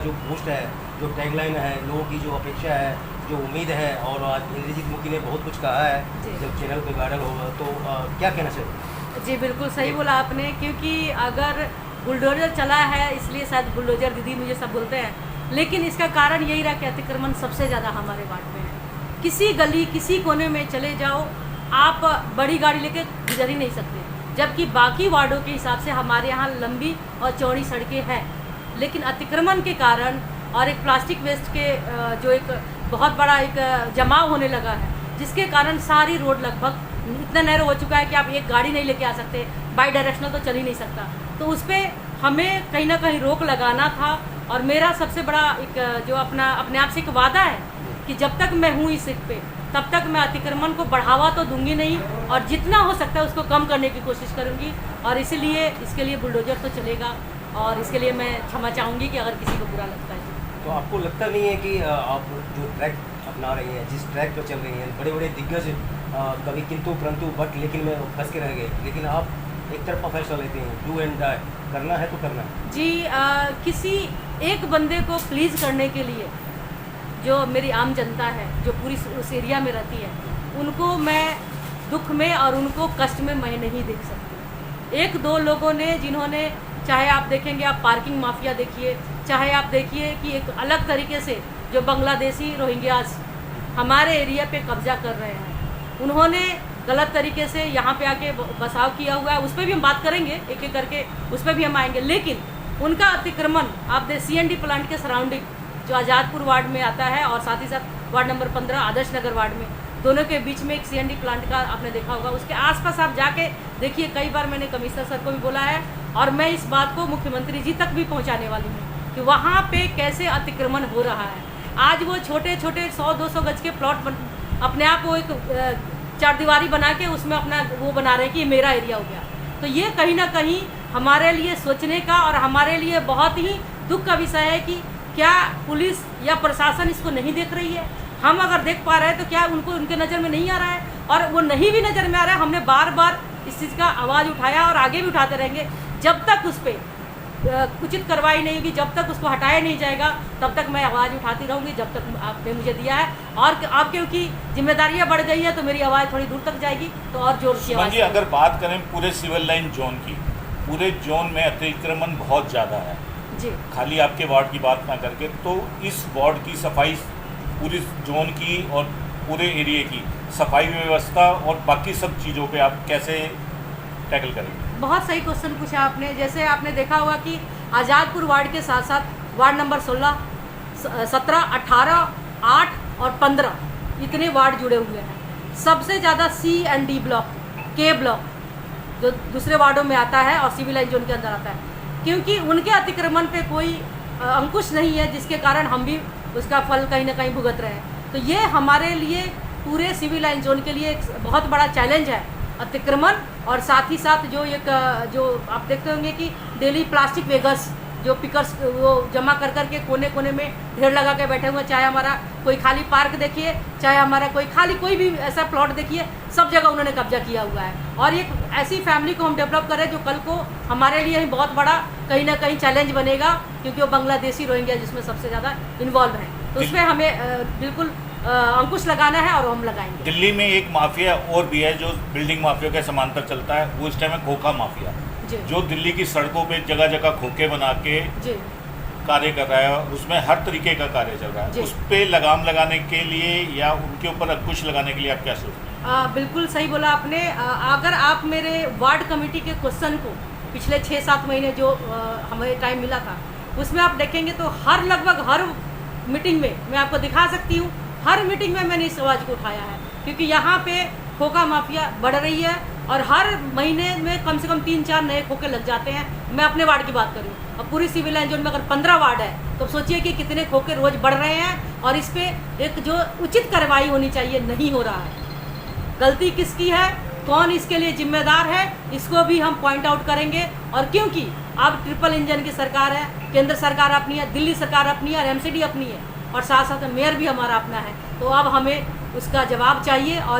जो पोस्ट है, जो टैगलाइन है, लोगों की जो अपेक्षा है, जो उम्मीद है, और आज इंद्रजीत मुखी ने बहुत कुछ कहा है जब चैनल पे वायरल होगा, तो क्या कहना चाहिए? जी बिल्कुल सही बोला आपने, क्योंकि अगर बुलडोजर चला है इसलिए शायद बुलडोजर दीदी मुझे सब बोलते हैं, लेकिन इसका कारण यही रहा कि अतिक्रमण सबसे ज़्यादा हमारे वार्ड में है। किसी गली किसी कोने में चले जाओ, आप बड़ी गाड़ी लेके गुजर ही नहीं सकते, जबकि बाकी वार्डों के हिसाब से हमारे यहाँ लंबी और चौड़ी सड़कें हैं। लेकिन अतिक्रमण के कारण और एक प्लास्टिक वेस्ट के जो एक बहुत बड़ा एक जमाव होने लगा है, जिसके कारण सारी रोड लगभग इतना नैरो हो चुका है कि आप एक गाड़ी नहीं लेके आ सकते, बाई डायरेक्शनल तो चल ही नहीं सकता। तो उस पर हमें कहीं ना कहीं रोक लगाना था, और मेरा सबसे बड़ा एक जो अपने आप से एक वादा है कि जब तक मैं हूँ इस सीट पे तब तक मैं अतिक्रमण को बढ़ावा तो दूंगी नहीं, और जितना हो सकता है उसको कम करने की कोशिश करूंगी। और इसीलिए इसके लिए बुलडोजर तो चलेगा, और इसके लिए मैं क्षमा चाहूँगी कि अगर किसी को बुरा लगता है। तो आपको लगता नहीं है कि आप जो ट्रैक अपना रही हैं, जिस ट्रैक पर चल रही हैं, बड़े बड़े दिग्गज कभी किंतु परंतु बट लेकिन में फंस के रह गए, लेकिन आप एक तरफा फैसला लेते हैं, डू एंड डाई, करना है तो करना है जी। किसी एक बंदे को प्लीज़ करने के लिए जो मेरी आम जनता है, जो पूरी उस एरिया में रहती है, उनको मैं दुख में और उनको कष्ट में मैं नहीं देख सकती। एक दो लोगों ने जिन्होंने, चाहे आप देखेंगे, आप पार्किंग माफिया देखिए, चाहे आप देखिए कि एक अलग तरीके से जो बांग्लादेशी रोहिंग्यास हमारे एरिया पे कब्जा कर रहे हैं, उन्होंने गलत तरीके से यहाँ पे आके बसाव किया हुआ है। उस पर भी हम बात करेंगे, एक एक करके उस पर भी हम आएंगे। लेकिन उनका अतिक्रमण आप CND प्लांट के सराउंडिंग जो आज़ादपुर वार्ड में आता है, और साथ ही साथ ward number 15 Adarsh Nagar ward में, दोनों के बीच में एक CND प्लांट का आपने देखा होगा। उसके आसपास आप जाके देखिए, कई बार मैंने कमिश्नर सर को भी बोला है, और मैं इस बात को मुख्यमंत्री जी तक भी पहुंचाने वाली हूँ कि वहाँ पे कैसे अतिक्रमण हो रहा है। आज वो छोटे छोटे 100-200 गज के प्लॉट अपने आप वो एक चारदीवारी बना के उसमें अपना वो बना रहे हैं कि ये मेरा एरिया हो गया। तो ये कहीं ना कहीं हमारे लिए सोचने का और हमारे लिए बहुत ही दुख का विषय है कि क्या पुलिस या प्रशासन इसको नहीं देख रही है। हम अगर देख पा रहे हैं तो क्या उनको उनके नज़र में नहीं आ रहा है, और वो नहीं भी नज़र में आ रहा है। हमने बार बार इस चीज़ का आवाज़ उठाया और आगे भी उठाते रहेंगे, जब तक उस पर उचित कार्रवाई नहीं होगी, जब तक उसको हटाया नहीं जाएगा, तब तक मैं आवाज़ उठाती रहूँगी, जब तक आपने मुझे दिया है। और अब क्योंकि जिम्मेदारियाँ बढ़ गई है तो मेरी आवाज़ थोड़ी दूर तक जाएगी, तो और जोर की आवाज़। अगर बात करें पूरे सिविल लाइन जोन की, पूरे जोन में अतिक्रमण बहुत ज़्यादा है जी। खाली आपके वार्ड की बात ना करके, तो इस वार्ड की सफाई, पूरी जोन की और पूरे एरिया की सफाई व्यवस्था और बाकी सब चीज़ों पे आप कैसे टैकल करेंगे? बहुत सही क्वेश्चन पूछा आपने। जैसे आपने देखा होगा कि आज़ादपुर वार्ड के साथ साथ वार्ड नंबर 16, 17, 18, 8 और 15 इतने वार्ड जुड़े हुए हैं। सबसे ज़्यादा CND ब्लॉक, K ब्लॉक जो दूसरे वार्डों में आता है और सिविल लाइन जोन के अंदर आता है, क्योंकि उनके अतिक्रमण पे कोई अंकुश नहीं है, जिसके कारण हम भी उसका फल कहीं ना कहीं भुगत रहे हैं। तो ये हमारे लिए पूरे सिविल लाइन जोन के लिए एक बहुत बड़ा चैलेंज है अतिक्रमण। और साथ ही साथ जो आप देखते होंगे कि डेली प्लास्टिक वेगर्स जो पिकर्स वो जमा कर करके कोने कोने में ढेर लगा के बैठे हुए, चाहे हमारा कोई खाली पार्क देखिए, चाहे हमारा कोई भी ऐसा प्लॉट देखिए, सब जगह उन्होंने कब्जा किया हुआ है। और एक ऐसी फैमिली को हम डेवलप करें जो कल को हमारे लिए ही बहुत बड़ा कहीं ना कहीं चैलेंज बनेगा, क्योंकि वो बांग्लादेशी रोहिंग्या जिसमें सबसे ज़्यादा इन्वॉल्व है। तो उसमें हमें बिल्कुल अंकुश लगाना है, और हम लगाएंगे। दिल्ली में एक माफिया और भी है जो बिल्डिंग माफिया के समांतर चलता है, वो इस टाइम है खोखा माफिया, जो दिल्ली की सड़कों पे जगह जगह खोखे बना के कार्य कर रहा है, और उसमें हर तरीके का कार्य चल रहा है। उस पे लगाम लगाने के लिए या उनके ऊपर अंकुश लगाने के लिए आप क्या सोचते हैं? बिल्कुल सही बोला आपने। अगर आप मेरे वार्ड कमेटी के क्वेश्चन को पिछले 6-7 महीने जो हमें टाइम मिला था, उसमें आप देखेंगे तो लगभग हर मीटिंग में मैं आपको दिखा सकती हूँ, हर मीटिंग में मैंने इस आवाज़ को उठाया है, क्योंकि यहाँ पे खोखा माफिया बढ़ रही है, और हर महीने में कम से कम 3-4 नए खोखे लग जाते हैं। मैं अपने वार्ड की बात करूँ, और पूरी सिविल लाइन जोन में अगर 15 वार्ड है तो सोचिए कि कितने खोखे रोज बढ़ रहे हैं, और इस पर एक जो उचित कार्रवाई होनी चाहिए नहीं हो रहा है। गलती किसकी है, कौन इसके लिए जिम्मेदार है, इसको भी हम पॉइंट आउट करेंगे। और क्योंकि अब ट्रिपल इंजन की सरकार है, केंद्र सरकार अपनी है, दिल्ली सरकार अपनी है, और MCD अपनी है, और साथ साथ मेयर भी हमारा अपना है, तो अब हमें उसका जवाब चाहिए। और